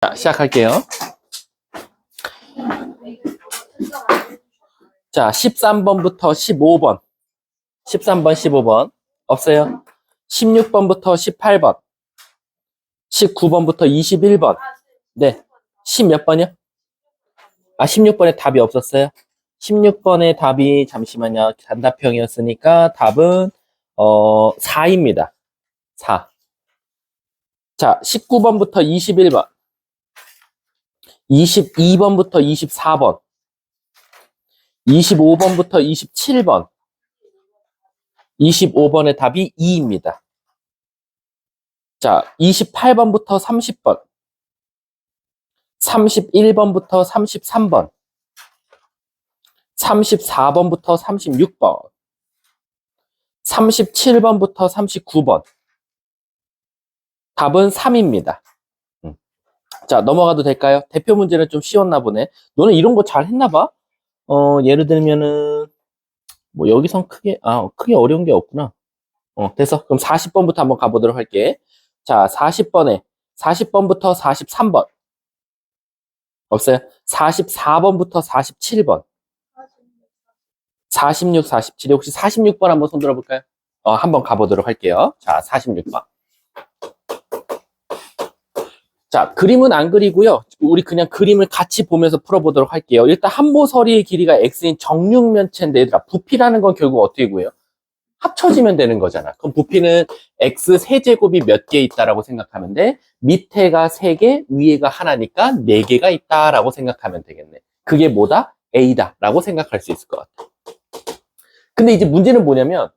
자, 시작할게요. 자, 13번부터 15번. 13번, 15번. 없어요? 16번부터 18번. 19번부터 21번. 네. 10 몇 번이요? 아, 16번에 답이 없었어요? 16번의 답이, 잠시만요. 단답형이었으니까 답은, 4입니다. 4. 자, 19번부터 21번. 22번부터 24번. 25번부터 27번. 25번의 답이 2입니다. 자, 28번부터 30번. 31번부터 33번. 34번부터 36번. 37번부터 39번. 답은 3입니다. 자, 넘어가도 될까요? 대표 문제는 좀 쉬웠나 보네. 너는 이런 거 잘 했나 봐? 예를 들면은, 뭐, 여기선 크게 어려운 게 없구나. 됐어. 그럼 40번부터 한번 가보도록 할게. 자, 40번부터 43번. 없어요? 44번부터 47번. 46, 47. 혹시 46번 한번 손 들어볼까요? 한번 가보도록 할게요. 자, 46번. 자, 그림은 안 그리고요. 우리 그냥 그림을 같이 보면서 풀어보도록 할게요. 일단 함모서리의 길이가 x인 정육면체인데, 얘들아, 부피라는 건 결국 어떻게 구해요? 합쳐지면 되는 거잖아. 그럼 부피는 x 세제곱이 몇 개 있다라고 생각하면 돼. 밑에가 3개, 위에가 하나니까 4개가 있다라고 생각하면 되겠네. 그게 뭐다? a다 라고 생각할 수 있을 것 같아. 근데 이제 문제는 뭐냐면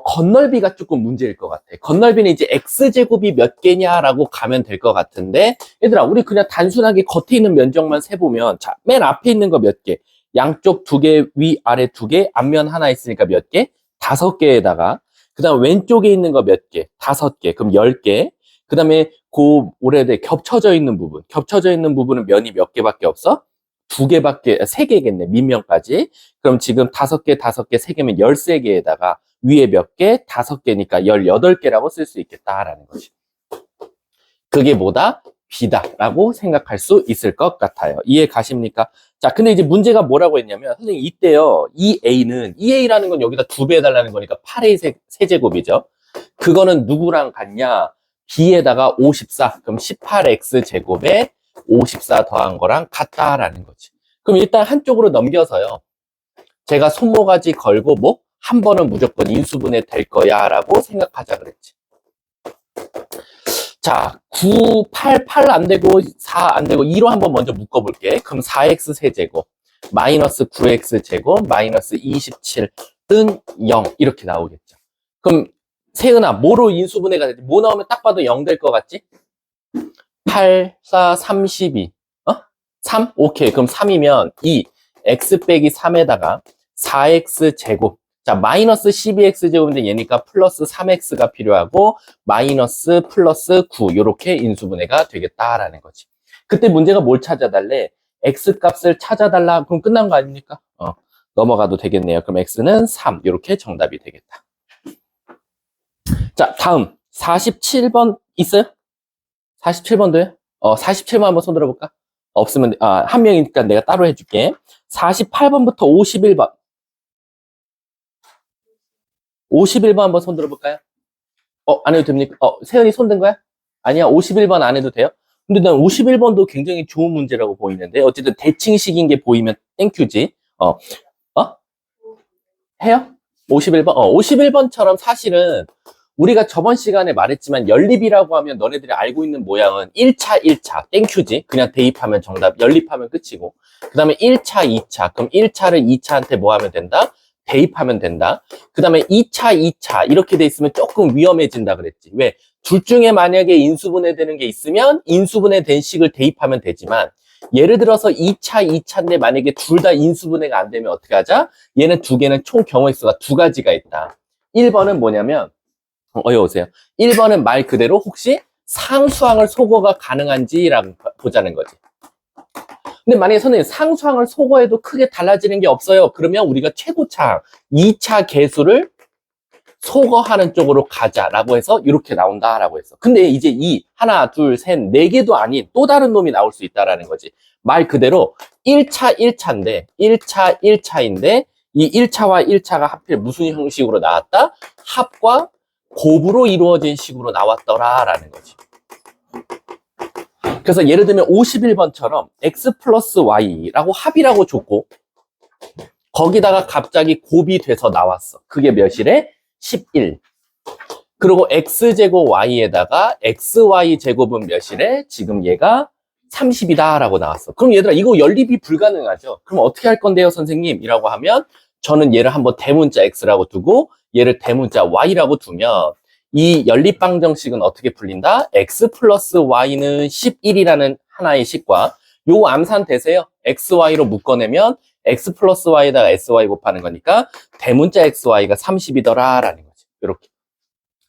건널비가 조금 문제일 것 같아. 건널비는 이제 x제곱이 몇 개냐라고 가면 될 것 같은데, 얘들아, 우리 그냥 단순하게 겉에 있는 면적만 세보면, 자, 맨 앞에 있는 거 몇 개? 양쪽 2개, 위, 아래 2개, 앞면 하나 있으니까 몇 개? 5개에다가, 그 다음 왼쪽에 있는 거 몇 개? 5개, 그럼 10개. 그 다음에 오래돼 겹쳐져 있는 부분은 면이 몇 개밖에 없어? 2개밖에, 3개겠네, 밑면까지. 그럼 지금 5개, 3개면 13개에다가 위에 몇 개? 5개니까 18개라고 쓸 수 있겠다라는 거지. 그게 뭐다? B다라고 생각할 수 있을 것 같아요. 이해 가십니까? 자, 근데 이제 문제가 뭐라고 했냐면, 선생님, 이때요, 이 A라는 건 여기다 2배 해달라는 거니까 8A 세제곱이죠. 그거는 누구랑 같냐? B에다가 54. 그럼 18X 제곱에 54 더한 거랑 같다라는 거지. 그럼 일단 한쪽으로 넘겨서요. 제가 손모가지 걸고 한 번은 무조건 인수분해 될 거야 라고 생각하자 그랬지. 자, 9, 8 안 되고 4 안 되고 2로 한번 먼저 묶어볼게. 그럼 4x 세제곱 마이너스 9x 제곱 마이너스 27은 0 이렇게 나오겠죠. 그럼 세은아, 뭐로 인수분해가 되지? 뭐 나오면 딱 봐도 0 될 것 같지? 8, 4, 32. 3? 오케이. 그럼 3이면 2. x 빼기 3에다가 4x 제곱. 자, 마이너스 12x 제곱인데 얘니까 플러스 3x가 필요하고 마이너스 플러스 9 요렇게 인수분해가 되겠다라는 거지. 그때 문제가 뭘 찾아달래? x 값을 찾아달라. 그럼 끝난 거 아닙니까? 넘어가도 되겠네요. 그럼 x는 3 요렇게 정답이 되겠다. 자, 다음 47번 있어요? 47번도요? 47번 한번 손 들어볼까? 없으면 한 명이니까 내가 따로 해줄게. 48번부터 51번. 51번 한번 손 들어볼까요? 안 해도 됩니까? 세연이 손 든 거야? 아니야, 51번 안 해도 돼요? 근데 난 51번도 굉장히 좋은 문제라고 보이는데, 어쨌든 대칭식인 게 보이면 땡큐지. 해요? 51번? 51번처럼 사실은 우리가 저번 시간에 말했지만 연립이라고 하면 너네들이 알고 있는 모양은 1차, 땡큐지. 그냥 대입하면 정답, 연립하면 끝이고. 그 다음에 1차, 2차. 그럼 1차를 2차한테 뭐 하면 된다? 대입하면 된다. 그 다음에 2차 이렇게 돼 있으면 조금 위험해진다 그랬지. 왜? 둘 중에 만약에 인수분해 되는 게 있으면 인수분해 된 식을 대입하면 되지만, 예를 들어서 2차인데 만약에 둘 다 인수분해가 안 되면 어떻게 하자? 얘는 두 개는 총 경우의 수가 2가지가 있다. 1번은 뭐냐면, 오세요. 1번은 말 그대로 혹시 상수항을 소거가 가능한지라고 보자는 거지. 근데 만약에 선생님 상수항을 소거해도 크게 달라지는 게 없어요. 그러면 우리가 최고차항 2차 계수를 소거하는 쪽으로 가자라고 해서 이렇게 나온다라고 했어. 근데 이제 이 하나, 둘, 셋, 네 개도 아닌 또 다른 놈이 나올 수 있다라는 거지. 말 그대로 1차, 1차인데 1차, 1차인데 이 1차와 1차가 하필 무슨 형식으로 나왔다? 합과 곱으로 이루어진 식으로 나왔더라라는 거지. 그래서 예를 들면 51번처럼 x 플러스 y라고 합이라고 줬고 거기다가 갑자기 곱이 돼서 나왔어. 그게 몇이래? 11. 그리고 x제곱 y에다가 xy 제곱은 몇이래? 지금 얘가 30이다 라고 나왔어. 그럼 얘들아 이거 연립이 불가능하죠. 그럼 어떻게 할 건데요 선생님? 이라고 하면 저는 얘를 한번 대문자 x라고 두고 얘를 대문자 y라고 두면 이 연립방정식은 어떻게 풀린다? x 플러스 y는 11이라는 하나의 식과 요 암산 되세요. xy로 묶어내면 x 플러스 y에다가 sy 곱하는 거니까 대문자 xy가 30이더라 라는 거지. 이렇게.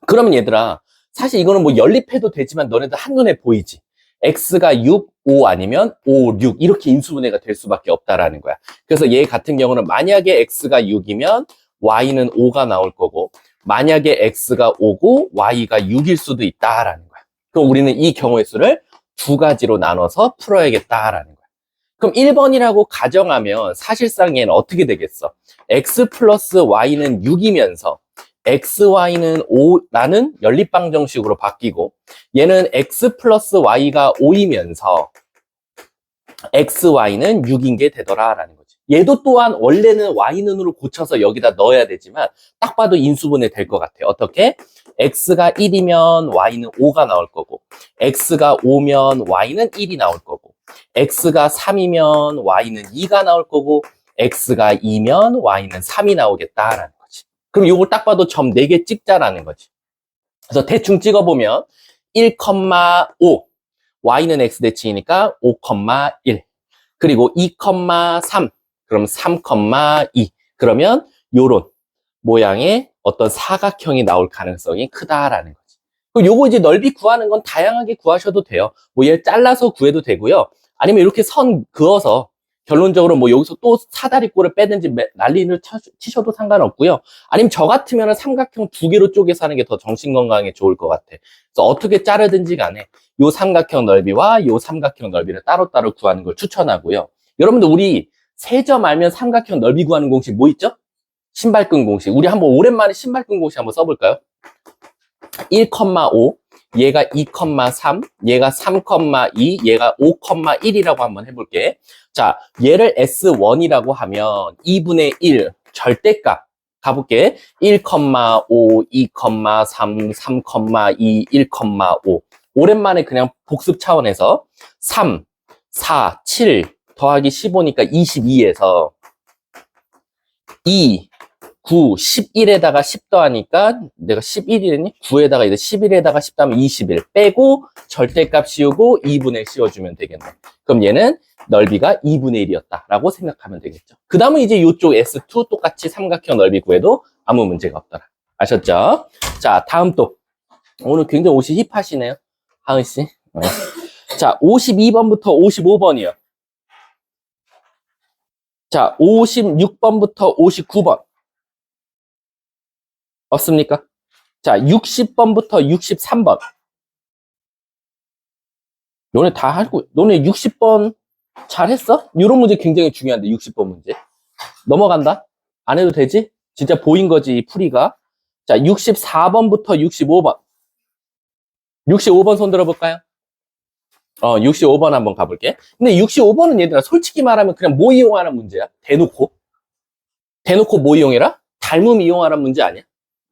그러면 얘들아 사실 이거는 뭐 연립해도 되지만 너네들 한눈에 보이지. x가 6, 5 아니면 5, 6 이렇게 인수분해가 될 수밖에 없다라는 거야. 그래서 얘 같은 경우는 만약에 x가 6이면 y는 5가 나올 거고 만약에 x가 5고 y가 6일 수도 있다라는 거야. 그럼 우리는 이 경우의 수를 두 가지로 나눠서 풀어야겠다라는 거야. 그럼 1번이라고 가정하면 사실상 얘는 어떻게 되겠어? x 플러스 y는 6이면서 xy는 5라는 연립방정식으로 바뀌고 얘는 x 플러스 y가 5이면서 xy는 6인 게 되더라라는 거지. 얘도 또한 원래는 y는으로 고쳐서 여기다 넣어야 되지만 딱 봐도 인수분해 될 것 같아. 어떻게? x가 1이면 y는 5가 나올 거고 x가 5면 y는 1이 나올 거고 x가 3이면 y는 2가 나올 거고 x가 2면 y는 3이 나오겠다라는 거지. 그럼 이걸 딱 봐도 점 4개 찍자라는 거지. 그래서 대충 찍어보면 1,5 y는 x대칭이니까 5,1 그리고 2,3 그럼 3,2 그러면 요런 모양의 어떤 사각형이 나올 가능성이 크다라는 거지. 그럼 요거 이제 넓이 구하는 건 다양하게 구하셔도 돼요. 뭐 얘를 잘라서 구해도 되고요. 아니면 이렇게 선 그어서 결론적으로 뭐 여기서 또 사다리꼴을 빼든지 난리를 치셔도 상관없고요. 아니면 저 같으면 삼각형 두 개로 쪼개서 하는 게 더 정신건강에 좋을 것 같아. 그래서 어떻게 자르든지 간에 요 삼각형 넓이와 요 삼각형 넓이를 따로따로 구하는 걸 추천하고요. 여러분들 우리 세 점 알면 삼각형 넓이 구하는 공식 뭐 있죠? 신발끈 공식. 우리 한번 오랜만에 신발끈 공식 한번 써볼까요? 1,5 얘가 2,3 얘가 3,2 얘가 5,1이라고 한번 해볼게. 자, 얘를 S1이라고 하면 2분의 1 절대값 가볼게. 1,5 2,3 3,2 1,5 오랜만에 그냥 복습 차원에서 3 4 7 더하기 15니까 22에서 2 9, 11에다가 10 더하니까 내가 11이랬니? 9에다가 이제 11에다가 10 더하면 21 빼고 절대값 씌우고 2분의 씌워주면 되겠네. 그럼 얘는 넓이가 2분의 1이었다라고 생각하면 되겠죠. 그 다음은 이제 이쪽 S2 똑같이 삼각형 넓이 구해도 아무 문제가 없더라. 아셨죠? 자, 다음 또 오늘 굉장히 옷이 힙하시네요. 하은씨. 네. 자, 52번부터 55번이요. 자, 56번부터 59번. 없습니까? 자, 60번부터 63번. 너네 다 하고, 너네 60번 잘했어? 이런 문제 굉장히 중요한데, 60번 문제. 넘어간다? 안 해도 되지? 진짜 보인 거지, 이 풀이가. 자, 64번부터 65번. 65번 손 들어볼까요? 65번 한번 가볼게. 근데 65번은 얘들아, 솔직히 말하면 그냥 뭐 이용하는 문제야? 대놓고 뭐 이용해라? 닮음 이용하라는 문제 아니야?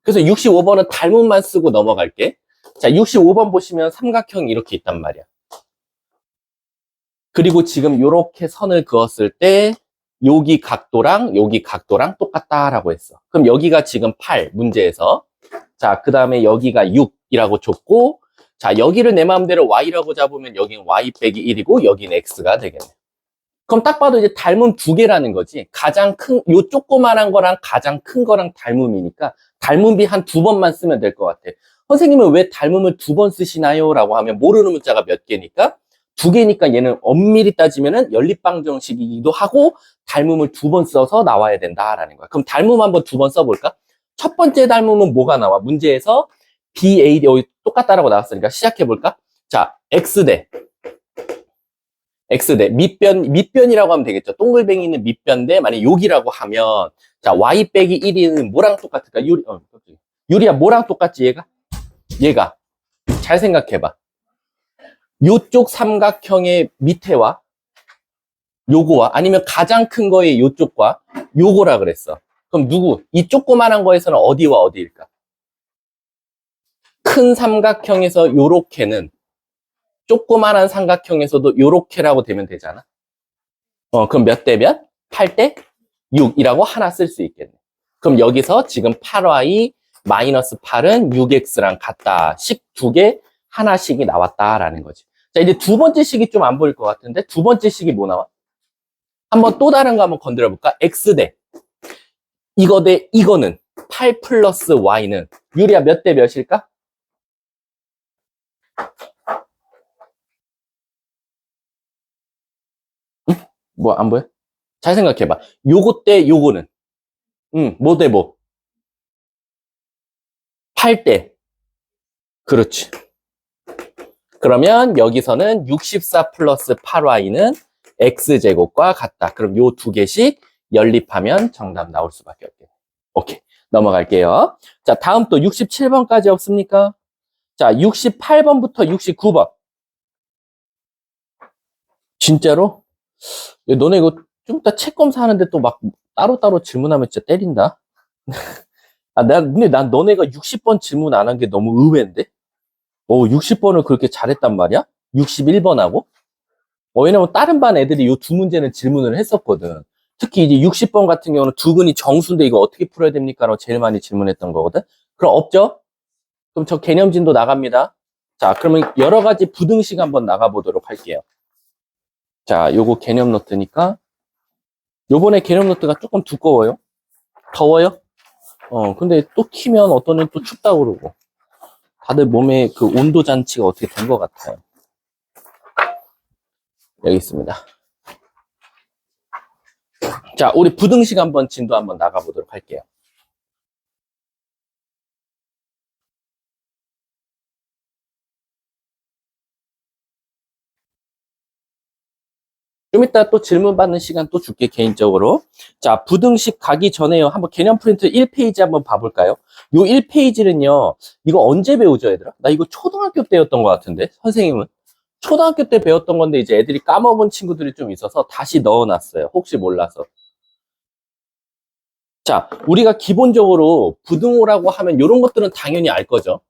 그래서 65번은 닮음만 쓰고 넘어갈게. 자, 65번 보시면 삼각형이 이렇게 있단 말이야. 그리고 지금 이렇게 선을 그었을 때 여기 각도랑 똑같다라고 했어. 그럼 여기가 지금 8 문제에서 자, 그 다음에 여기가 6이라고 줬고 자, 여기를 내 마음대로 y라고 잡으면 여기는 y 빼기 1이고 여기는 x가 되겠네. 그럼 딱 봐도 이제 닮음 두 개라는 거지. 가장 큰, 요 조그만한 거랑 가장 큰 거랑 닮음이니까 닮음비 한 2번만 쓰면 될 것 같아. 선생님은 왜 닮음을 2번 쓰시나요? 라고 하면 모르는 문자가 몇 개니까 2개니까 얘는 엄밀히 따지면은 연립방정식이기도 하고 닮음을 2번 써서 나와야 된다라는 거야. 그럼 닮음 한번 2번 써볼까? 첫 번째 닮으면 뭐가 나와? 문제에서 BAD, 여기 똑같다라고 나왔으니까 시작해볼까? 자, X대, 밑변이라고 하면 되겠죠. 동글뱅이 있는 밑변대, 만약에 여기라고 하면, 자, Y 빼기 1은 뭐랑 똑같을까? 유리야, 뭐랑 똑같지, 얘가. 잘 생각해봐. 요쪽 삼각형의 밑에와, 요거와, 아니면 가장 큰 거의 요쪽과, 요거라 그랬어. 그럼 이 조그만한 거에서는 어디와 어디일까? 큰 삼각형에서 요렇게는, 조그만한 삼각형에서도 요렇게라고 되면 되잖아. 그럼 몇 대 몇? 8대 6이라고 하나 쓸 수 있겠네. 그럼 여기서 지금 8y 마이너스 8은 6x랑 같다. 식 두 개, 하나씩이 나왔다라는 거지. 자, 이제 두 번째 식이 좀 안 보일 것 같은데, 두 번째 식이 뭐 나와? 한번 또 다른 거 한번 건드려 볼까? x대 이거 대 이거는 8 플러스 y는 유리야 몇 대 몇일까? 뭐 안 보여? 잘 생각해봐. 요거 대 요거는 뭐 대 뭐? 8대. 그렇지. 그러면 여기서는 64 플러스 8y는 x제곱과 같다. 그럼 요 두 개씩 연립하면 정답 나올 수밖에 없겠네. 오케이. 넘어갈게요. 자, 다음 또 67번까지 없습니까? 자, 68번부터 69번. 진짜로? 야, 너네 이거 좀 이따 책 검사하는데 또 막 따로따로 질문하면 진짜 때린다. 근데 난 너네가 60번 질문 안 한 게 너무 의외인데? 60번을 그렇게 잘했단 말이야? 61번하고? 왜냐면 다른 반 애들이 요 두 문제는 질문을 했었거든. 특히 이제 60번 같은 경우는 두근이 정수인데 이거 어떻게 풀어야 됩니까? 라고 제일 많이 질문했던 거거든. 그럼 없죠? 그럼 저 개념진도 나갑니다. 자, 그러면 여러 가지 부등식 한번 나가보도록 할게요. 자, 요거 개념 노트니까. 요번에 개념 노트가 조금 두꺼워요. 더워요? 근데 또 키면 어떤 애는 또 춥다고 그러고. 다들 몸에 그 온도 장치가 어떻게 된 것 같아요. 여기 있습니다. 자, 우리 부등식 한번 진도 한번 나가보도록 할게요. 좀 이따 또 질문 받는 시간 또 줄게, 개인적으로. 자, 부등식 가기 전에요. 한번 개념 프린트 1페이지 한번 봐볼까요? 요 1페이지는요, 이거 언제 배우죠, 얘들아? 나 이거 초등학교 때였던 것 같은데, 선생님은? 초등학교 때 배웠던 건데, 이제 애들이 까먹은 친구들이 좀 있어서 다시 넣어놨어요. 혹시 몰라서. 자, 우리가 기본적으로 부등호라고 하면 이런 것들은 당연히 알 거죠.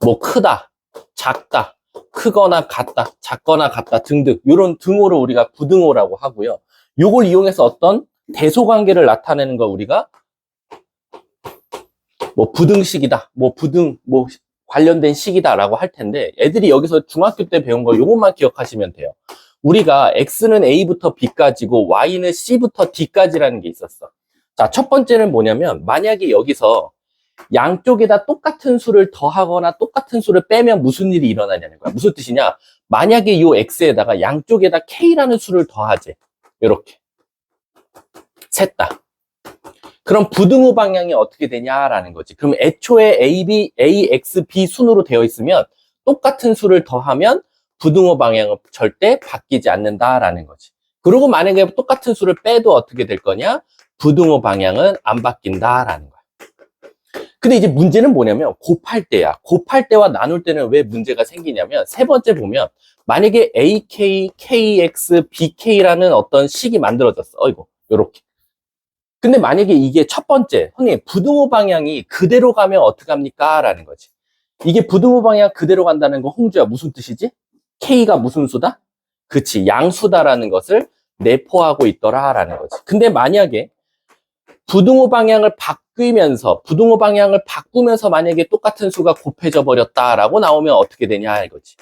뭐 크다, 작다, 크거나 같다, 작거나 같다 등등 이런 등호를 우리가 부등호라고 하고요. 요걸 이용해서 어떤 대소관계를 나타내는 거 우리가 뭐 부등식이다, 뭐 부등 뭐 관련된 식이다라고 할 텐데 애들이 여기서 중학교 때 배운 거 요것만 기억하시면 돼요. 우리가 X는 A부터 B까지고 Y는 C부터 D까지라는 게 있었어. 자, 첫 번째는 뭐냐면 만약에 여기서 양쪽에다 똑같은 수를 더하거나 똑같은 수를 빼면 무슨 일이 일어나냐는 거야. 무슨 뜻이냐? 만약에 이 X에다가 양쪽에다 K라는 수를 더하지. 이렇게. 셋 다. 그럼 부등호 방향이 어떻게 되냐라는 거지. 그럼 애초에 X, B 순으로 되어 있으면 똑같은 수를 더하면 부등호 방향은 절대 바뀌지 않는다라는 거지. 그리고 만약에 똑같은 수를 빼도 어떻게 될 거냐? 부등호 방향은 안 바뀐다라는 거야. 근데 이제 문제는 뭐냐면 곱할 때야. 곱할 때와 나눌 때는 왜 문제가 생기냐면 세 번째 보면 만약에 AK, KX, BK라는 어떤 식이 만들어졌어. 요렇게. 근데 만약에 이게 첫 번째, 형님, 부등호 방향이 그대로 가면 어떡합니까? 라는 거지. 이게 부등호 방향 그대로 간다는 거 홍주야 무슨 뜻이지? K가 무슨 수다? 그치, 양수다라는 것을 내포하고 있더라라는 거지. 근데 만약에 부등호 방향을 바꾸면서 만약에 똑같은 수가 곱해져 버렸다라고 나오면 어떻게 되냐 이거지.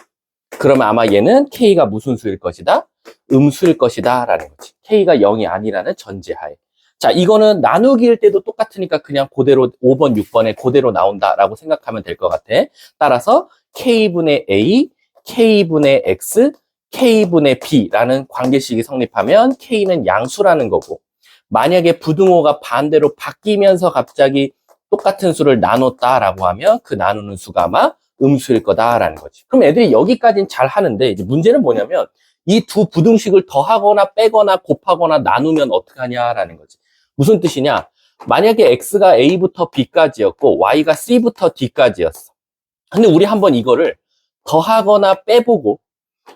그러면 아마 얘는 K가 무슨 수일 것이다? 음수일 것이다 라는 거지. K가 0이 아니라는 전제하에. 자, 이거는 나누기일 때도 똑같으니까 그냥 그대로 5번, 6번에 그대로 나온다라고 생각하면 될 것 같아. 따라서 K분의 A, K분의 X, K분의 B라는 관계식이 성립하면 K는 양수라는 거고 만약에 부등호가 반대로 바뀌면서 갑자기 똑같은 수를 나눴다라고 하면 그 나누는 수가 아마 음수일 거다라는 거지. 그럼 애들이 여기까지는 잘 하는데 이제 문제는 뭐냐면 이 두 부등식을 더하거나 빼거나 곱하거나 나누면 어떡하냐라는 거지. 무슨 뜻이냐? 만약에 x가 a부터 b까지였고 y가 c부터 d까지였어. 근데 우리 한번 이거를 더하거나 빼보고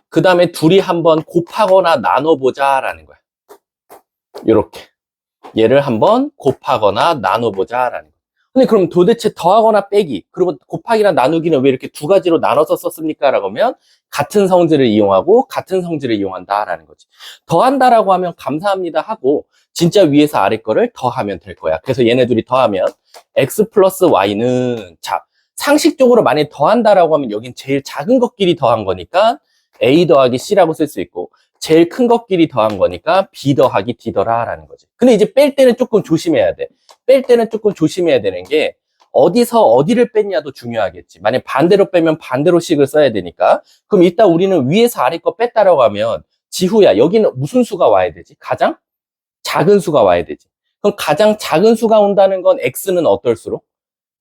그 다음에 둘이 한번 곱하거나 나눠보자라는 거야. 이렇게 얘를 한번 곱하거나 나눠보자라는 거야. 근데 그럼 도대체 더하거나 빼기 그리고 곱하기나 나누기는 왜 이렇게 두 가지로 나눠서 썼습니까? 라고 하면 같은 성질을 이용하고 같은 성질을 이용한다라는 거지. 더한다라고 하면 감사합니다 하고 진짜 위에서 아래 거를 더하면 될 거야. 그래서 얘네들이 더하면 x 플러스 y는 자 상식적으로 만약에 더한다라고 하면 여긴 제일 작은 것끼리 더한 거니까 a 더하기 c라고 쓸 수 있고 제일 큰 것끼리 더한 거니까 b 더하기 d더라라는 거지. 근데 이제 뺄 때는 조금 조심해야 돼. 뺄 때는 조금 조심해야 되는 게 어디서 어디를 뺐냐도 중요하겠지. 만약 반대로 빼면 반대로 식을 써야 되니까. 그럼 이따 우리는 위에서 아래 거 뺐다라고 하면 지후야 여기는 무슨 수가 와야 되지? 가장 작은 수가 와야 되지. 그럼 가장 작은 수가 온다는 건 x는 어떨수록?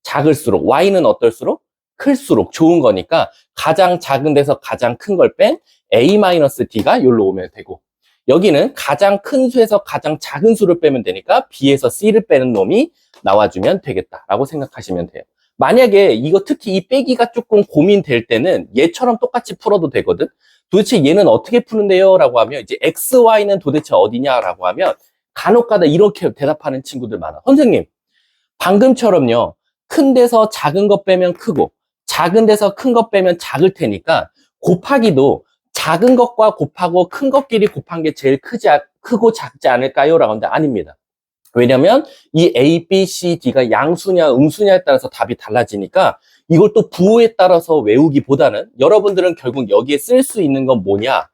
작을수록. y는 어떨수록? 클수록 좋은 거니까 가장 작은 데서 가장 큰 걸 뺀 a-d가 여기로 오면 되고 여기는 가장 큰 수에서 가장 작은 수를 빼면 되니까 b에서 c를 빼는 놈이 나와주면 되겠다라고 생각하시면 돼요. 만약에 이거 특히 이 빼기가 조금 고민될 때는 얘처럼 똑같이 풀어도 되거든. 도대체 얘는 어떻게 푸는데요? 라고 하면 이제 x, y는 도대체 어디냐라고 하면 간혹가다 이렇게 대답하는 친구들 많아. 선생님 방금처럼요. 큰 데서 작은 거 빼면 크고 작은 데서 큰 거 빼면 작을 테니까 곱하기도 작은 것과 곱하고 큰 것끼리 곱한 게 제일 크고 작지 않을까요? 라고 하는데 아닙니다. 왜냐면 이 A, B, C, D가 양수냐 음수냐에 따라서 답이 달라지니까 이걸 또 부호에 따라서 외우기보다는 여러분들은 결국 여기에 쓸 수 있는 건 뭐냐?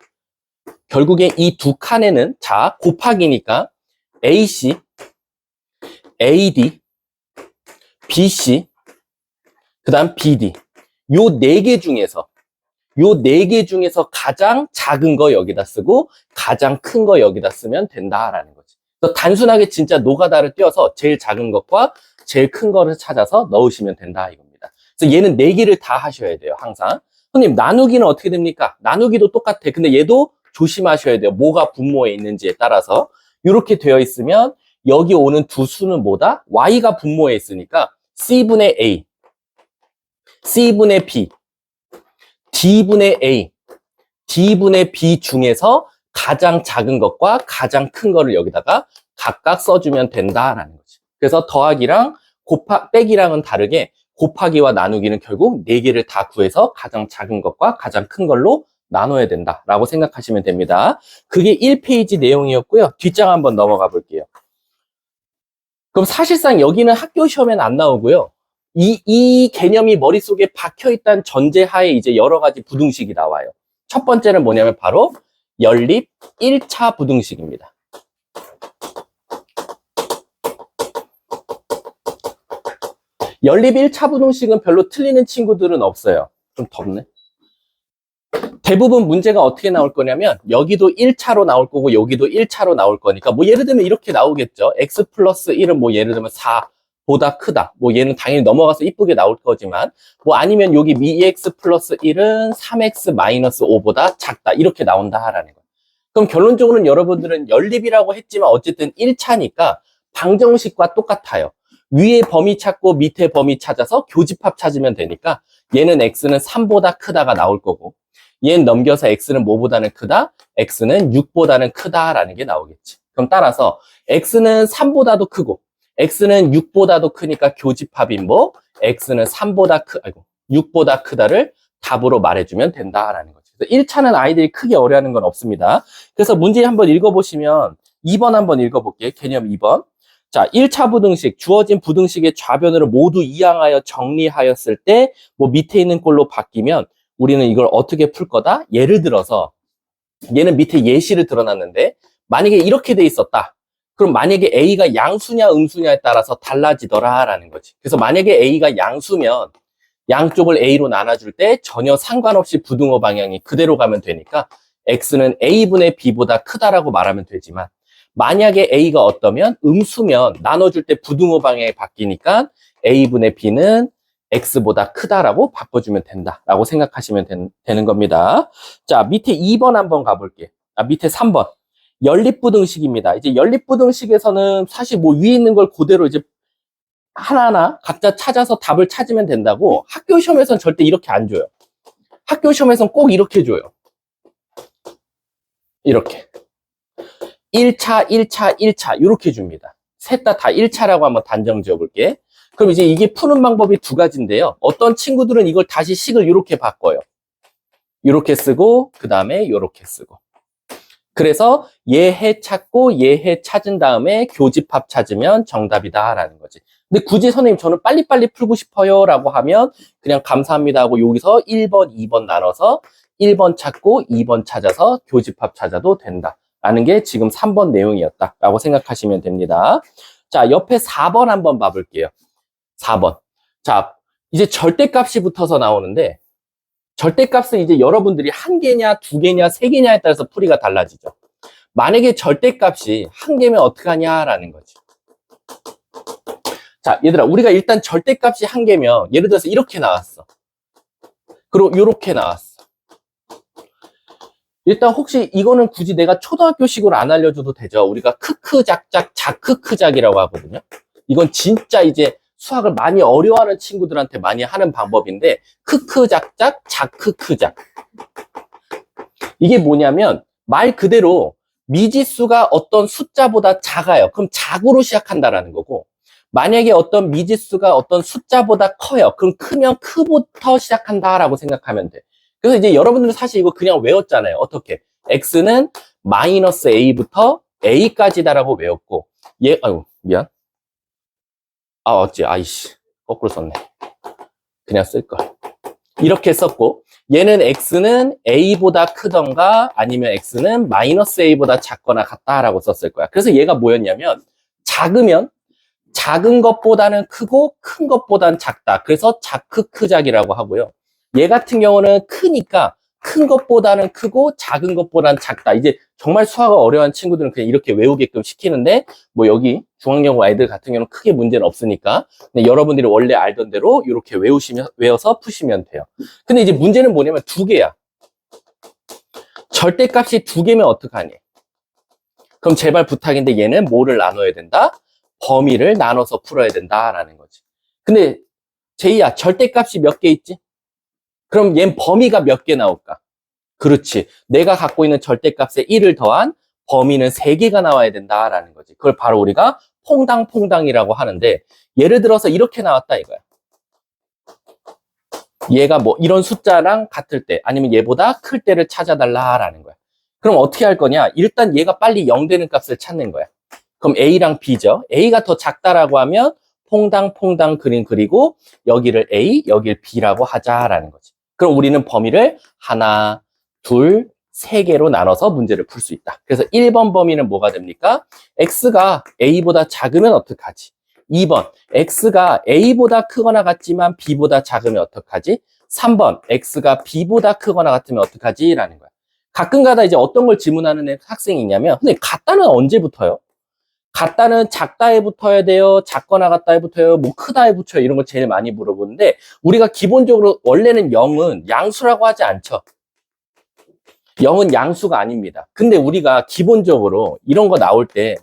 결국에 이 두 칸에는 자 곱하기니까 AC, AD, BC, 그 다음 BD 요 네 개 중에서 가장 작은 거 여기다 쓰고 가장 큰 거 여기다 쓰면 된다라는 거지. 그래서 단순하게 진짜 노가다를 띄워서 제일 작은 것과 제일 큰 거를 찾아서 넣으시면 된다 이겁니다. 그래서 얘는 네 개를 다 하셔야 돼요. 항상. 손님 나누기는 어떻게 됩니까? 나누기도 똑같아. 근데 얘도 조심하셔야 돼요. 뭐가 분모에 있는지에 따라서. 이렇게 되어 있으면 여기 오는 두 수는 뭐다? y가 분모에 있으니까 c분의 a, c분의 b, d분의 a, d분의 b 중에서 가장 작은 것과 가장 큰 거를 여기다가 각각 써주면 된다라는 거지. 그래서 더하기랑 빼기랑은 다르게 곱하기와 나누기는 결국 4개를 다 구해서 가장 작은 것과 가장 큰 걸로 나눠야 된다라고 생각하시면 됩니다. 그게 1페이지 내용이었고요. 뒷장 한번 넘어가 볼게요. 그럼 사실상 여기는 학교 시험에는 안 나오고요. 이 개념이 머릿속에 박혀있다는 전제하에 이제 여러 가지 부등식이 나와요. 첫 번째는 뭐냐면 바로 연립 1차 부등식입니다. 연립 1차 부등식은 별로 틀리는 친구들은 없어요. 좀 덥네. 대부분 문제가 어떻게 나올 거냐면 여기도 1차로 나올 거고 여기도 1차로 나올 거니까 뭐 예를 들면 이렇게 나오겠죠. x 플러스 1은 뭐 예를 들면 4보다 크다. 뭐 얘는 당연히 넘어가서 이쁘게 나올 거지만 뭐 아니면 여기 2x 플러스 1은 3x 마이너스 5보다 작다. 이렇게 나온다라는 거예요. 그럼 결론적으로는 여러분들은 연립이라고 했지만 어쨌든 1차니까 방정식과 똑같아요. 위에 범위 찾고 밑에 범위 찾아서 교집합 찾으면 되니까 얘는 x는 3보다 크다가 나올 거고 얘는 넘겨서 x는 뭐보다는 크다? x는 6보다는 크다라는 게 나오겠지. 그럼 따라서 x는 3보다도 크고 x는 6보다도 크니까 교집합인 뭐 x는 6보다 크다를 답으로 말해주면 된다라는 거죠. 그래서 1차는 아이들이 크게 어려워하는 건 없습니다. 그래서 문제 한번 읽어보시면 2번 한번 읽어볼게요. 개념 2번. 자, 1차 부등식, 주어진 부등식의 좌변으로 모두 이항하여 정리하였을 때 뭐 밑에 있는 꼴로 바뀌면 우리는 이걸 어떻게 풀 거다? 예를 들어서 얘는 밑에 예시를 들어놨는데 만약에 이렇게 돼 있었다. 그럼 만약에 A가 양수냐 음수냐에 따라서 달라지더라라는 거지. 그래서 만약에 A가 양수면 양쪽을 A로 나눠줄 때 전혀 상관없이 부등호 방향이 그대로 가면 되니까 X는 A분의 B보다 크다라고 말하면 되지만 만약에 A가 어떠면 음수면 나눠줄 때 부등호 방향이 바뀌니까 A분의 B는 X보다 크다라고 바꿔주면 된다라고 생각하시면 되는 겁니다. 자, 밑에 2번 한번 가볼게. 밑에 3번. 연립부등식입니다. 이제 연립부등식에서는 사실 뭐 위에 있는 걸 그대로 이제 하나하나 각자 찾아서 답을 찾으면 된다고 학교 시험에서는 절대 이렇게 안 줘요. 학교 시험에서는 꼭 이렇게 줘요. 이렇게. 1차, 1차, 1차 이렇게 줍니다. 셋 다 1차라고 한번 단정 지어볼게. 그럼 이제 이게 푸는 방법이 두 가지인데요. 어떤 친구들은 이걸 다시 식을 이렇게 바꿔요. 이렇게 쓰고 그 다음에 이렇게 쓰고. 그래서 얘 해 찾고 얘 해 찾은 다음에 교집합 찾으면 정답이다 라는 거지. 근데 굳이 선생님 저는 빨리빨리 풀고 싶어요 라고 하면 그냥 감사합니다 하고 여기서 1번, 2번 나눠서 1번 찾고 2번 찾아서 교집합 찾아도 된다 라는 게 지금 3번 내용이었다 라고 생각하시면 됩니다. 자, 옆에 4번 한번 봐볼게요. 4번. 자, 이제 절대값이 붙어서 나오는데 절대값은 이제 여러분들이 한 개냐, 두 개냐, 세 개냐에 따라서 풀이가 달라지죠. 만약에 절대값이 한 개면 어떻게 하냐라는 거지. 자, 얘들아, 우리가 일단 절대값이 한 개면 예를 들어서 이렇게 나왔어. 그리고 이렇게 나왔어. 일단 혹시 이거는 굳이 내가 초등학교식으로 안 알려줘도 되죠. 우리가 크크작작, 자크크작이라고 하거든요. 이건 진짜 이제 수학을 많이 어려워하는 친구들한테 많이 하는 방법인데 크크작작, 자크크작. 이게 뭐냐면 말 그대로 미지수가 어떤 숫자보다 작아요. 그럼 작으로 시작한다라는 거고 만약에 어떤 미지수가 어떤 숫자보다 커요. 그럼 크면 크부터 시작한다라고 생각하면 돼. 그래서 이제 여러분들은 사실 이거 그냥 외웠잖아요. 어떻게? X는 마이너스 A부터 A까지다라고 외웠고 아유 미안. 어찌, 아이씨, 거꾸로 썼네. 그냥 쓸걸. 이렇게 썼고, 얘는 X는 A보다 크던가, 아니면 X는 마이너스 A보다 작거나 같다라고 썼을 거야. 그래서 얘가 뭐였냐면, 작으면, 작은 것보다는 크고, 큰 것보다는 작다. 그래서 자크크작이라고 하고요. 얘 같은 경우는 크니까, 큰 것보다는 크고, 작은 것보다는 작다. 이제 정말 수학을 어려워하는 친구들은 그냥 이렇게 외우게끔 시키는데, 뭐 여기 중학년 아이들 같은 경우는 크게 문제는 없으니까, 근데 여러분들이 원래 알던 대로 이렇게 외워서 푸시면 돼요. 근데 이제 문제는 뭐냐면 두 개야. 절대값이 두 개면 어떡하니? 그럼 제발 부탁인데 얘는 뭐를 나눠야 된다? 범위를 나눠서 풀어야 된다라는 거지. 근데 제이야, 절대값이 몇 개 있지? 그럼 얘는 범위가 몇 개 나올까? 그렇지. 내가 갖고 있는 절대값에 1을 더한 범위는 3개가 나와야 된다라는 거지. 그걸 바로 우리가 퐁당퐁당이라고 하는데 예를 들어서 이렇게 나왔다 이거야. 얘가 뭐 이런 숫자랑 같을 때 아니면 얘보다 클 때를 찾아달라라는 거야. 그럼 어떻게 할 거냐? 일단 얘가 빨리 0 되는 값을 찾는 거야. 그럼 A랑 B죠. A가 더 작다라고 하면 퐁당퐁당 그림 그리고 여기를 A, 여기를 B라고 하자라는 거지. 그럼 우리는 범위를 하나, 둘, 세 개로 나눠서 문제를 풀 수 있다. 그래서 1번 범위는 뭐가 됩니까? X가 A보다 작으면 어떡하지? 2번, X가 A보다 크거나 같지만 B보다 작으면 어떡하지? 3번, X가 B보다 크거나 같으면 어떡하지? 라는 거야. 가끔가다 이제 어떤 걸 질문하는 학생이 있냐면, 근데 같다는 언제 붙어요? 같다는 작다에 붙어야 돼요? 작거나 같다에 붙어요? 뭐 크다에 붙여요? 이런 거 제일 많이 물어보는데, 우리가 기본적으로 원래는 0은 양수라고 하지 않죠. 0은 양수가 아닙니다. 근데 우리가 기본적으로 이런 거 나올 때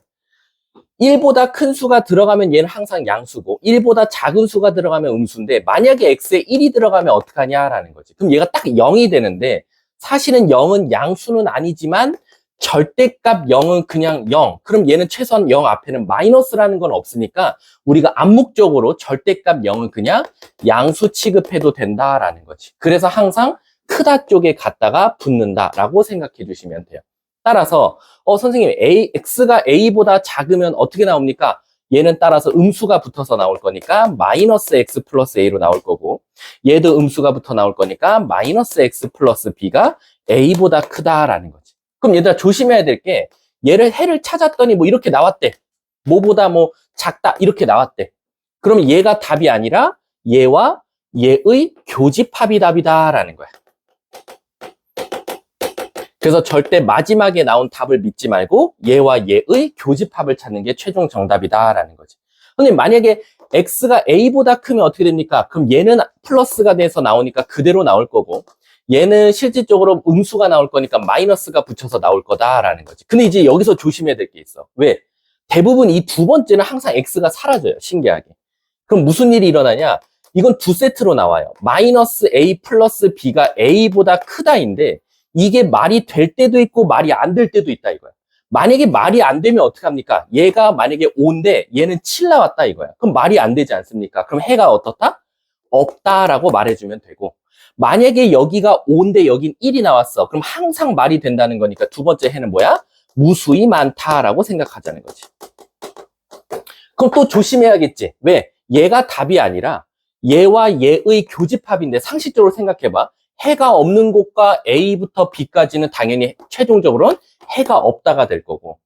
1보다 큰 수가 들어가면 얘는 항상 양수고 1보다 작은 수가 들어가면 음수인데 만약에 x에 1이 들어가면 어떡하냐라는 거지. 그럼 얘가 딱 0이 되는데 사실은 0은 양수는 아니지만 절대값 0은 그냥 0. 그럼 얘는 최소한 0 앞에는 마이너스라는 건 없으니까 우리가 암묵적으로 절대값 0은 그냥 양수 취급해도 된다라는 거지. 그래서 항상 크다 쪽에 갖다가 붙는다라고 생각해 주시면 돼요. 따라서 선생님 x가 a보다 작으면 어떻게 나옵니까? 얘는 따라서 음수가 붙어서 나올 거니까 마이너스 x 플러스 a로 나올 거고 얘도 음수가 붙어 나올 거니까 마이너스 x 플러스 b가 a보다 크다라는 거지. 그럼 얘들아 조심해야 될 게 얘를 해를 찾았더니 뭐 이렇게 나왔대. 뭐보다 뭐 작다 이렇게 나왔대. 그러면 얘가 답이 아니라 얘와 얘의 교집합이 답이다라는 거야. 그래서 절대 마지막에 나온 답을 믿지 말고 얘와 얘의 교집합을 찾는 게 최종 정답이다라는 거지. 근데 만약에 x가 a보다 크면 어떻게 됩니까? 그럼 얘는 플러스가 돼서 나오니까 그대로 나올 거고 얘는 실질적으로 음수가 나올 거니까 마이너스가 붙여서 나올 거다라는 거지. 근데 이제 여기서 조심해야 될 게 있어. 왜? 대부분 이 두 번째는 항상 x가 사라져요. 신기하게. 그럼 무슨 일이 일어나냐? 이건 두 세트로 나와요. 마이너스 a 플러스 b가 a보다 크다인데 이게 말이 될 때도 있고 말이 안 될 때도 있다 이거야. 만약에 말이 안 되면 어떻게 합니까? 얘가 만약에 5인데 얘는 7 나왔다 이거야. 그럼 말이 안 되지 않습니까? 그럼 해가 어떻다? 없다라고 말해주면 되고 만약에 여기가 5인데 여긴 1이 나왔어. 그럼 항상 말이 된다는 거니까 두 번째 해는 뭐야? 무수히 많다라고 생각하자는 거지. 그럼 또 조심해야겠지. 왜? 얘가 답이 아니라 얘와 얘의 교집합인데 상식적으로 생각해봐. 해가 없는 곳과 A부터 B까지는 당연히 최종적으로는 해가 없다가 될 거고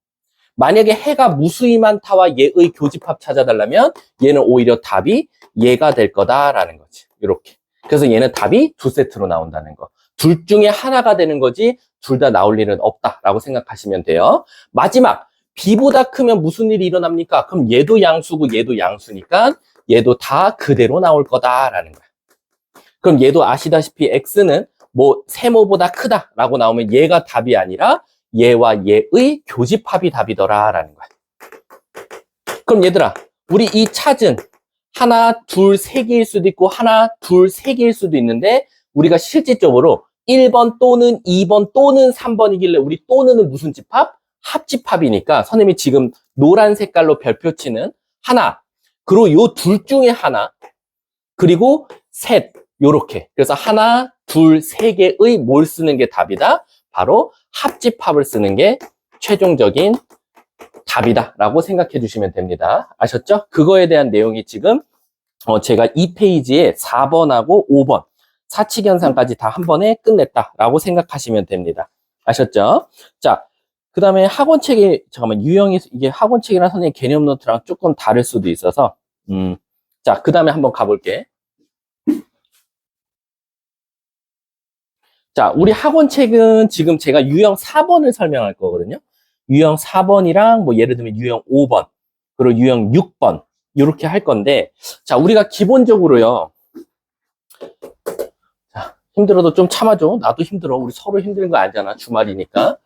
만약에 해가 무수히 많다와 얘의 교집합 찾아달라면 얘는 오히려 답이 얘가 될 거다라는 거지. 이렇게. 그래서 얘는 답이 두 세트로 나온다는 거. 둘 중에 하나가 되는 거지 둘 다 나올 일은 없다라고 생각하시면 돼요. 마지막 B보다 크면 무슨 일이 일어납니까? 그럼 얘도 양수고 얘도 양수니까 얘도 다 그대로 나올 거다라는 거야. 그럼 얘도 아시다시피 x는 뭐 세모보다 크다라고 나오면 얘가 답이 아니라 얘와 얘의 교집합이 답이더라라는 거야. 그럼 얘들아, 우리 이 찾은 하나, 둘, 세 개일 수도 있고 하나, 둘, 세 개일 수도 있는데 우리가 실질적으로 1번 또는 2번 또는 3번이길래 우리 또는은 무슨 집합? 합집합이니까 선생님이 지금 노란 색깔로 별표 치는 하나, 그리고 요 둘 중에 하나, 그리고 셋, 요렇게. 그래서 하나, 둘, 세 개의 뭘 쓰는 게 답이다? 바로 합집합을 쓰는 게 최종적인 답이다 라고 생각해 주시면 됩니다. 아셨죠? 그거에 대한 내용이 지금 제가 이 페이지에 4번하고 5번 사칙현상까지 다 한 번에 끝냈다라고 생각하시면 됩니다. 아셨죠? 자, 그 다음에 학원책이 잠깐만 유형이 이게 학원책이랑 선생님 개념 노트랑 조금 다를 수도 있어서 자, 그 다음에 한번 가볼게. 자, 우리 학원책은 지금 제가 유형 4번을 설명할 거거든요. 유형 4번이랑 뭐 예를 들면 유형 5번, 그리고 유형 6번 이렇게 할 건데 자, 우리가 기본적으로요. 자, 힘들어도 좀 참아줘. 나도 힘들어. 우리 서로 힘든 거 알잖아. 주말이니까.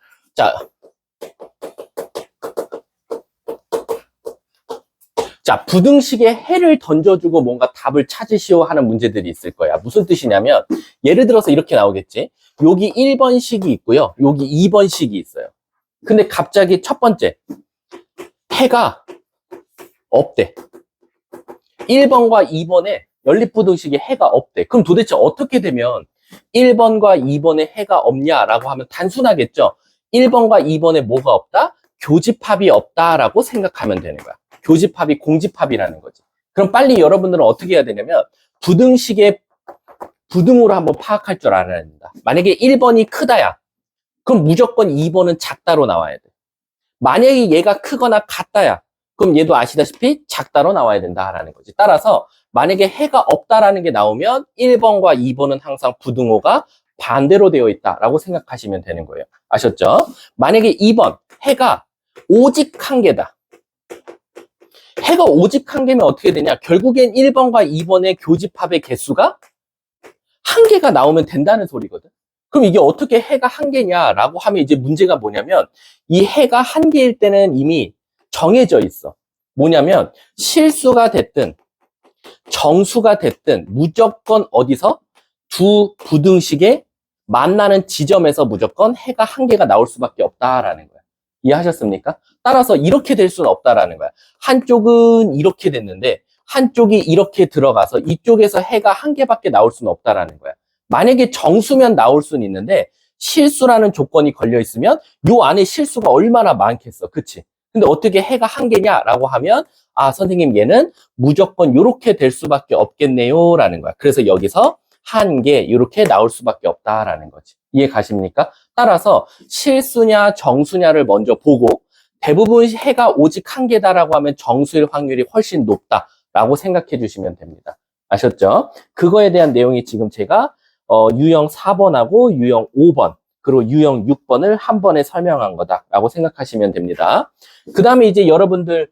자, 부등식에 해를 던져주고 뭔가 답을 찾으시오 하는 문제들이 있을 거야. 무슨 뜻이냐면 예를 들어서 이렇게 나오겠지. 여기 1번식이 있고요. 여기 2번식이 있어요. 근데 갑자기 첫 번째 해가 없대. 1번과 2번에 연립부등식에 해가 없대. 그럼 도대체 어떻게 되면 1번과 2번에 해가 없냐라고 하면 단순하겠죠. 1번과 2번에 뭐가 없다? 교집합이 없다라고 생각하면 되는 거야. 교집합이 공집합이라는 거지. 그럼 빨리 여러분들은 어떻게 해야 되냐면 부등식의 부등호를 한번 파악할 줄 알아야 된다. 만약에 1번이 크다야. 그럼 무조건 2번은 작다로 나와야 돼. 만약에 얘가 크거나 같다야. 그럼 얘도 아시다시피 작다로 나와야 된다라는 거지. 따라서 만약에 해가 없다라는 게 나오면 1번과 2번은 항상 부등호가 반대로 되어 있다라고 생각하시면 되는 거예요. 아셨죠? 만약에 2번 해가 오직 한 개다. 해가 오직 한 개면 어떻게 되냐? 결국엔 1번과 2번의 교집합의 개수가 한 개가 나오면 된다는 소리거든. 그럼 이게 어떻게 해가 한 개냐라고 하면 이제 문제가 뭐냐면 이 해가 한 개일 때는 이미 정해져 있어. 뭐냐면 실수가 됐든 정수가 됐든 무조건 어디서 두 부등식에 만나는 지점에서 무조건 해가 한 개가 나올 수밖에 없다라는 거야. 이해하셨습니까? 따라서 이렇게 될 수는 없다라는 거야. 한쪽은 이렇게 됐는데 한쪽이 이렇게 들어가서 이쪽에서 해가 한 개밖에 나올 수는 없다라는 거야. 만약에 정수면 나올 수는 있는데 실수라는 조건이 걸려 있으면 요 안에 실수가 얼마나 많겠어. 그치? 근데 어떻게 해가 한 개냐라고 하면 아, 선생님 얘는 무조건 이렇게 될 수밖에 없겠네요 라는 거야. 그래서 여기서 한 개 이렇게 나올 수밖에 없다라는 거지. 이해 가십니까? 따라서 실수냐 정수냐를 먼저 보고 대부분 해가 오직 한 개다라고 하면 정수일 확률이 훨씬 높다라고 생각해 주시면 됩니다. 아셨죠? 그거에 대한 내용이 지금 제가 유형 4번하고 유형 5번 그리고 유형 6번을 한 번에 설명한 거다라고 생각하시면 됩니다. 그 다음에 이제 여러분들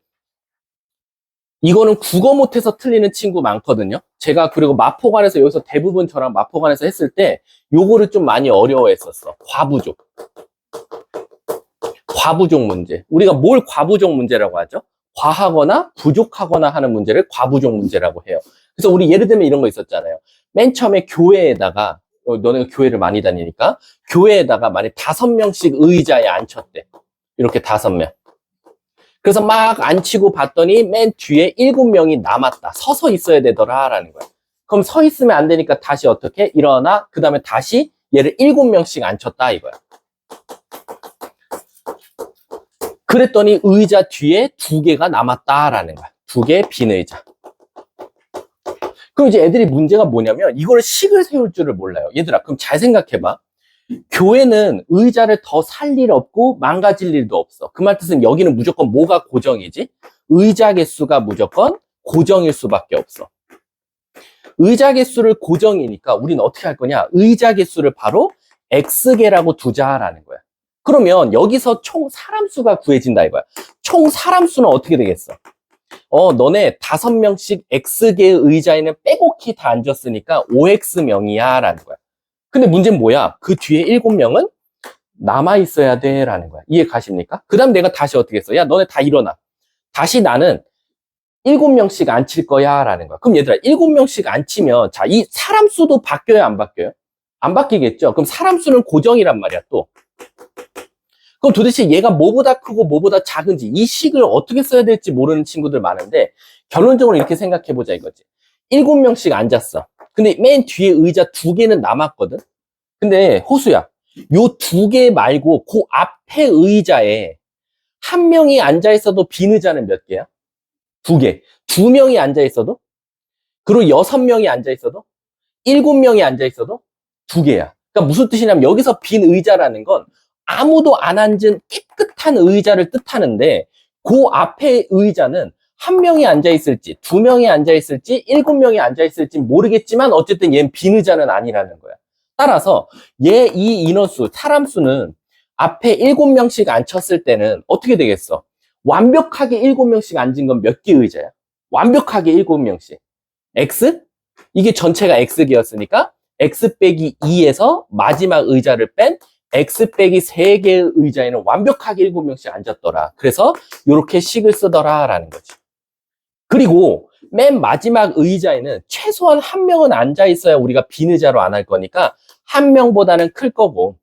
이거는 국어 못해서 틀리는 친구 많거든요. 제가 그리고 마포관에서 여기서 대부분 저랑 마포관에서 했을 때 요거를 좀 많이 어려워했었어. 과부족. 과부족 문제. 우리가 뭘 과부족 문제라고 하죠? 과하거나 부족하거나 하는 문제를 과부족 문제라고 해요. 그래서 우리 예를 들면 이런 거 있었잖아요. 맨 처음에 교회에다가 너네가 교회를 많이 다니니까 교회에다가 만약 5명씩 의자에 앉혔대. 이렇게 5명. 그래서 막 앉히고 봤더니 맨 뒤에 7명이 남았다. 서서 있어야 되더라 라는 거야. 그럼 서 있으면 안 되니까 다시 어떻게? 일어나. 그 다음에 다시 얘를 7명씩 앉혔다 이거야. 그랬더니 의자 뒤에 2개가 남았다라는 거야. 2개 빈 의자. 그럼 이제 애들이 문제가 뭐냐면 이거를 식을 세울 줄을 몰라요. 얘들아, 그럼 잘 생각해봐. 교회는 의자를 더 살 일 없고 망가질 일도 없어. 그 말 뜻은 여기는 무조건 뭐가 고정이지? 의자 개수가 무조건 고정일 수밖에 없어. 의자 개수를 고정이니까 우리는 어떻게 할 거냐? 의자 개수를 바로 X개라고 두자라는 거야. 그러면 여기서 총 사람 수가 구해진다 이거야. 총 사람 수는 어떻게 되겠어? 너네 5명씩 X개의 의자에는 빼곡히 다 앉았으니까 5X명이야 라는 거야. 근데 문제는 뭐야? 그 뒤에 7명은 남아있어야 돼 라는 거야. 이해 가십니까? 그 다음 내가 다시 어떻게 했어? 야, 너네 다 일어나. 다시 나는 7명씩 앉힐 거야 라는 거야. 그럼 얘들아, 7명씩 앉히면 자, 이 사람 수도 바뀌어요, 안 바뀌어요? 안 바뀌겠죠? 그럼 사람 수는 고정이란 말이야, 또. 그럼 도대체 얘가 뭐보다 크고 뭐보다 작은지 이 식을 어떻게 써야 될지 모르는 친구들 많은데 결론적으로 이렇게 생각해보자 이거지. 7명씩 앉았어. 근데 맨 뒤에 의자 2개는 남았거든. 근데 호수야, 요 2개 말고 그 앞에 의자에 1명이 앉아있어도 빈 의자는 몇 개야? 2개. 2명이 앉아있어도? 그리고 6명이 앉아있어도? 7명이 앉아있어도? 2개야. 그러니까 무슨 뜻이냐면 여기서 빈 의자라는 건 아무도 안 앉은 깨끗한 의자를 뜻하는데 그 앞에 의자는 1명이 앉아있을지 2명이 앉아있을지 7명이 앉아있을지 모르겠지만 어쨌든 얘는 빈 의자는 아니라는 거야. 따라서 얘 이 인원수, 사람 수는 앞에 7명씩 앉혔을 때는 어떻게 되겠어? 완벽하게 7명씩 앉은 건 몇 개 의자야? 완벽하게 7명씩. X? 이게 전체가 X개였으니까 X 빼기 2에서 마지막 의자를 뺀 X 빼기 3개의 의자에는 완벽하게 7명씩 앉았더라. 그래서 이렇게 식을 쓰더라 라는 거지. 그리고 맨 마지막 의자에는 최소한 1명은 앉아 있어야 우리가 빈 의자로 안 할 거니까 1명보다는 클 거고,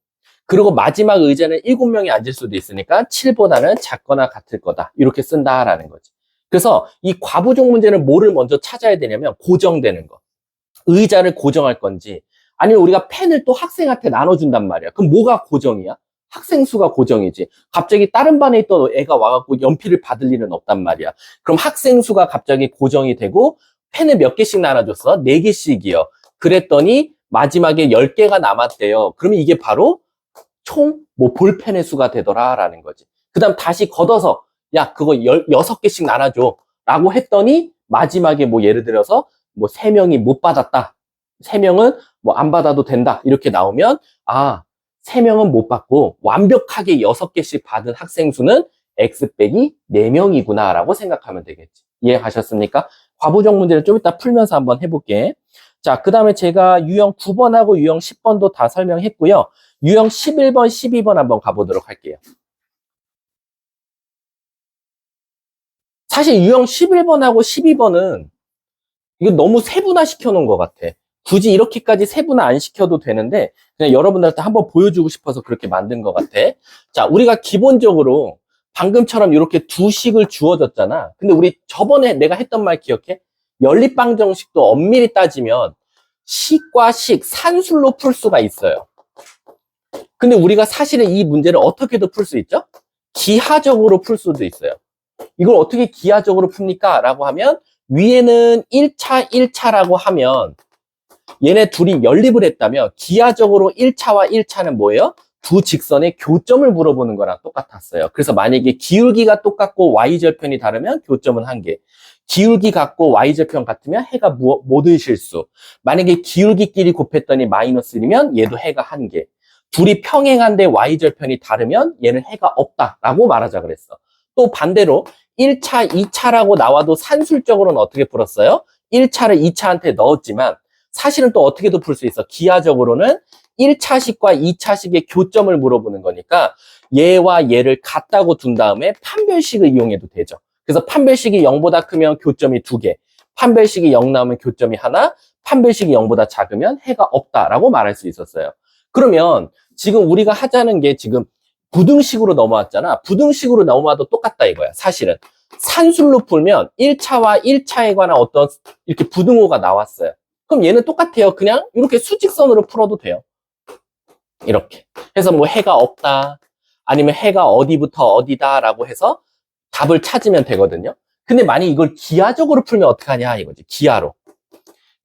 그리고 마지막 의자는 7명이 앉을 수도 있으니까 7보다는 작거나 같을 거다. 이렇게 쓴다라는 거지. 그래서 이 과부족 문제는 뭐를 먼저 찾아야 되냐면 고정되는 거. 의자를 고정할 건지 아니면 우리가 펜을 또 학생한테 나눠준단 말이야. 그럼 뭐가 고정이야? 학생 수가 고정이지. 갑자기 다른 반에 있던 애가 와갖고 연필을 받을 일은 없단 말이야. 그럼 학생 수가 갑자기 고정이 되고 펜을 몇 개씩 나눠줬어? 4개씩이요. 그랬더니 마지막에 10개가 남았대요. 그러면 이게 바로 총 볼펜의 수가 되더라라는 거지. 그 다음 다시 걷어서 야, 그거 6개씩 나눠줘 라고 했더니 마지막에 예를 들어서 3명이 못 받았다. 3명은 안 받아도 된다. 이렇게 나오면 3명은 못 받고 완벽하게 6개씩 받은 학생 수는 X 빼기 4명이구나 라고 생각하면 되겠지. 이해하셨습니까? 과부족 문제를 좀 이따 풀면서 한번 해볼게. 자, 그 다음에 제가 유형 9번하고 유형 10번도 다 설명했고요. 유형 11번, 12번 한번 가보도록 할게요. 사실 유형 11번하고 12번은 이거 너무 세분화 시켜놓은 것 같아. 굳이 이렇게까지 세분화 안 시켜도 되는데 그냥 여러분들한테 한번 보여주고 싶어서 그렇게 만든 것 같아. 자, 우리가 기본적으로 방금처럼 이렇게 두 식을 주어졌잖아. 근데 우리 저번에 내가 했던 말 기억해? 연립방 정식도 엄밀히 따지면 식과 식, 산술로 풀 수가 있어요. 근데 우리가 사실은 이 문제를 어떻게도 풀 수 있죠? 기하적으로 풀 수도 있어요. 이걸 어떻게 기하적으로 풉니까? 라고 하면 위에는 1차, 1차라고 하면 얘네 둘이 연립을 했다면 기하적으로 1차와 1차는 뭐예요? 두 직선의 교점을 물어보는 거랑 똑같았어요. 그래서 만약에 기울기가 똑같고 y절편이 다르면 교점은 1개. 기울기 같고 y절편 같으면 해가 모든 실수. 만약에 기울기끼리 곱했더니 마이너스 1이면 얘도 해가 1개. 둘이 평행한데 y절편이 다르면 얘는 해가 없다라고 말하자 그랬어. 또 반대로 1차, 2차라고 나와도 산술적으로는 어떻게 풀었어요? 1차를 2차한테 넣었지만 사실은 또 어떻게도 풀 수 있어. 기하적으로는 1차식과 2차식의 교점을 물어보는 거니까 얘와 얘를 같다고 둔 다음에 판별식을 이용해도 되죠. 그래서 판별식이 0보다 크면 교점이 2개, 판별식이 0 나오면 교점이 하나, 판별식이 0보다 작으면 해가 없다라고 말할 수 있었어요. 그러면 지금 우리가 하자는 게 지금 부등식으로 넘어왔잖아. 부등식으로 넘어와도 똑같다 이거야. 사실은 산술로 풀면 1차와 1차에 관한 어떤 이렇게 부등호가 나왔어요. 그럼 얘는 똑같아요. 그냥 이렇게 수직선으로 풀어도 돼요. 이렇게 해서 뭐 해가 없다 아니면 해가 어디부터 어디다라고 해서 답을 찾으면 되거든요. 근데 만약 이걸 기하적으로 풀면 어떡하냐 이거지.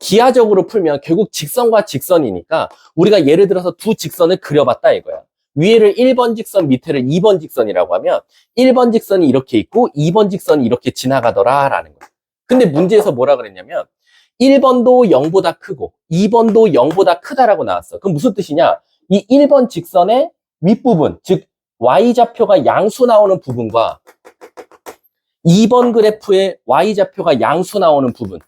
기하적으로 풀면 결국 직선과 직선이니까 우리가 예를 들어서 두 직선을 그려봤다 이거야. 위에를 1번 직선, 밑에를 2번 직선이라고 하면 1번 직선이 이렇게 있고 2번 직선이 이렇게 지나가더라 라는 거야. 근데 문제에서 뭐라 그랬냐면 1번도 0보다 크고 2번도 0보다 크다라고 나왔어. 그럼 무슨 뜻이냐? 이 1번 직선의 윗부분, 즉 y좌표가 양수 나오는 부분과 2번 그래프의 y좌표가 양수 나오는 부분,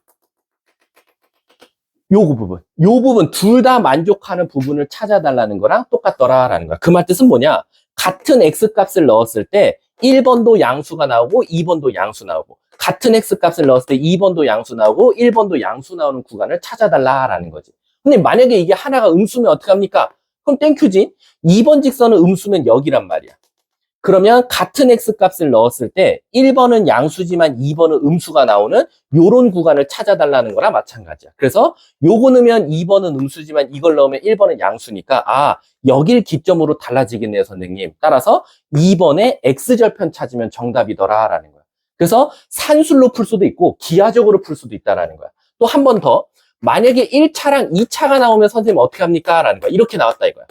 요 부분 둘 다 만족하는 부분을 찾아달라는 거랑 똑같더라라는 거야. 그 말 뜻은 뭐냐? 같은 x값을 넣었을 때 1번도 양수가 나오고 2번도 양수 나오고 같은 x값을 넣었을 때 2번도 양수 나오고 1번도 양수 나오는 구간을 찾아달라라는 거지. 근데 만약에 이게 하나가 음수면 어떡합니까? 그럼 땡큐지. 2번 직선은 음수면 여기란 말이야. 그러면 같은 x값을 넣었을 때 1번은 양수지만 2번은 음수가 나오는 요런 구간을 찾아달라는 거랑 마찬가지야. 그래서 요거 넣으면 2번은 음수지만 이걸 넣으면 1번은 양수니까 여길 기점으로 달라지겠네요 선생님. 따라서 2번의 x절편 찾으면 정답이더라 라는 거야. 그래서 산술로 풀 수도 있고 기하적으로 풀 수도 있다라는 거야. 또 한 번 더 만약에 1차랑 2차가 나오면 선생님 어떻게 합니까? 라는 거야. 이렇게 나왔다 이거야.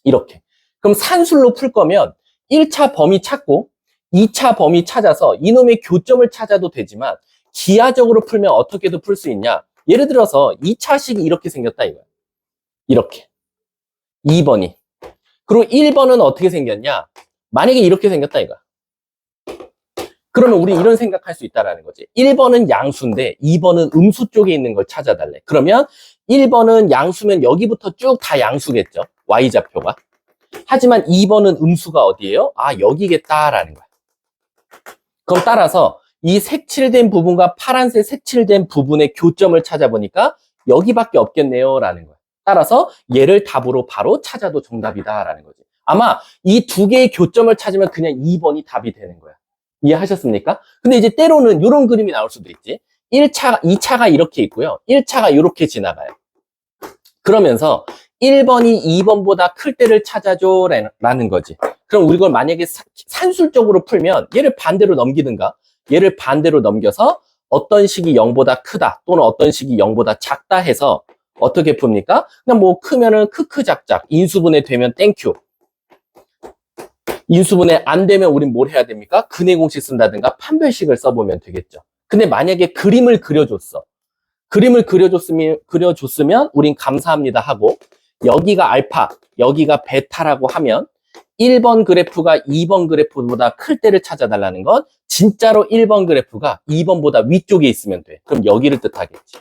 이렇게. 그럼 산술로 풀 거면 1차 범위 찾고 2차 범위 찾아서 이놈의 교점을 찾아도 되지만 기하적으로 풀면 어떻게도 풀 수 있냐? 예를 들어서 2차식이 이렇게 생겼다 이거야. 이렇게. 2번이. 그리고 1번은 어떻게 생겼냐? 만약에 이렇게 생겼다 이거야. 그러면 우리 이런 생각할 수 있다라는 거지. 1번은 양수인데 2번은 음수 쪽에 있는 걸 찾아달래. 그러면 1번은 양수면 여기부터 쭉 다 양수겠죠. y좌표가. 하지만 2번은 음수가 어디예요? 여기겠다라는 거야. 그럼 따라서 이 색칠된 부분과 파란색 색칠된 부분의 교점을 찾아보니까 여기밖에 없겠네요 라는 거야. 따라서 얘를 답으로 바로 찾아도 정답이다라는 거지. 아마 이 두 개의 교점을 찾으면 그냥 2번이 답이 되는 거야. 이해하셨습니까? 근데 이제 때로는 이런 그림이 나올 수도 있지. 2차가 이렇게 있고요. 1차가 이렇게 지나가요. 그러면서 1번이 2번보다 클 때를 찾아줘 라는 거지. 그럼 우리 이걸 만약에 산술적으로 풀면 얘를 반대로 넘기든가 얘를 반대로 넘겨서 어떤 식이 0보다 크다 또는 어떤 식이 0보다 작다 해서 어떻게 풉니까? 그냥 뭐 크면은 크크작작 인수분해 되면 땡큐. 인수분해 안 되면 우린 뭘 해야 됩니까? 근해 공식 쓴다든가 판별식을 써보면 되겠죠. 근데 만약에 그림을 그려줬어. 그림을 그려줬으면 우린 감사합니다 하고 여기가 알파, 여기가 베타라고 하면 1번 그래프가 2번 그래프보다 클 때를 찾아달라는 건 진짜로 1번 그래프가 2번보다 위쪽에 있으면 돼. 그럼 여기를 뜻하겠지.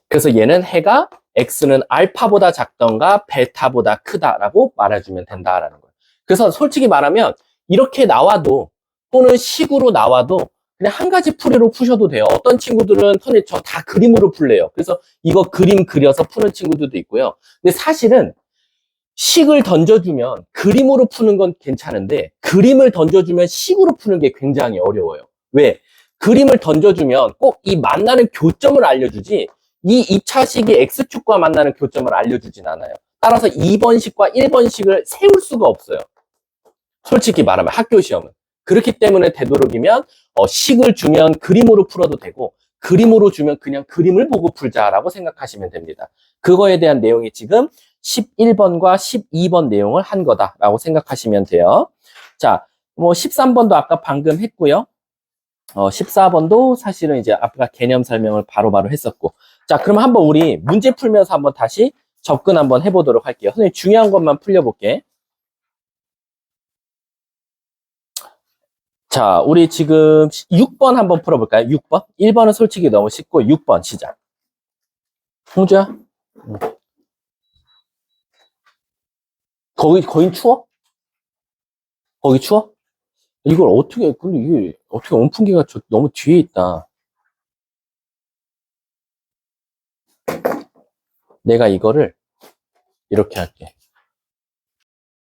그래서 얘는 해가 x는 알파보다 작던가 베타보다 크다라고 말해주면 된다라는 거예요. 그래서 솔직히 말하면 이렇게 나와도 또는 식으로 나와도 그냥 한 가지 풀이로 푸셔도 돼요. 어떤 친구들은 선생님 저 다 그림으로 풀래요. 그래서 이거 그림 그려서 푸는 친구들도 있고요. 근데 사실은 식을 던져주면 그림으로 푸는 건 괜찮은데 그림을 던져주면 식으로 푸는 게 굉장히 어려워요. 왜? 그림을 던져주면 꼭 이 만나는 교점을 알려주지 이 2차식이 X축과 만나는 교점을 알려주진 않아요. 따라서 2번식과 1번식을 세울 수가 없어요. 솔직히 말하면 학교 시험은. 그렇기 때문에 되도록이면 식을 주면 그림으로 풀어도 되고 그림으로 주면 그냥 그림을 보고 풀자라고 생각하시면 됩니다. 그거에 대한 내용이 지금 11번과 12번 내용을 한 거다라고 생각하시면 돼요. 자, 뭐 13번도 아까 방금 했고요. 14번도 사실은 이제 아까 개념 설명을 바로바로 했었고. 자, 그럼 한번 우리 문제 풀면서 한번 다시 접근 한번 해보도록 할게요. 선생님 중요한 것만 풀려볼게. 자, 우리 지금 6번 한번 풀어볼까요? 6번? 1번은 솔직히 너무 쉽고 6번 시작. 홍주야? 거긴 추워? 거기 추워? 이걸 어떻게, 근데 이게 어떻게 온풍기가 너무 뒤에 있다. 내가 이거를 이렇게 할게.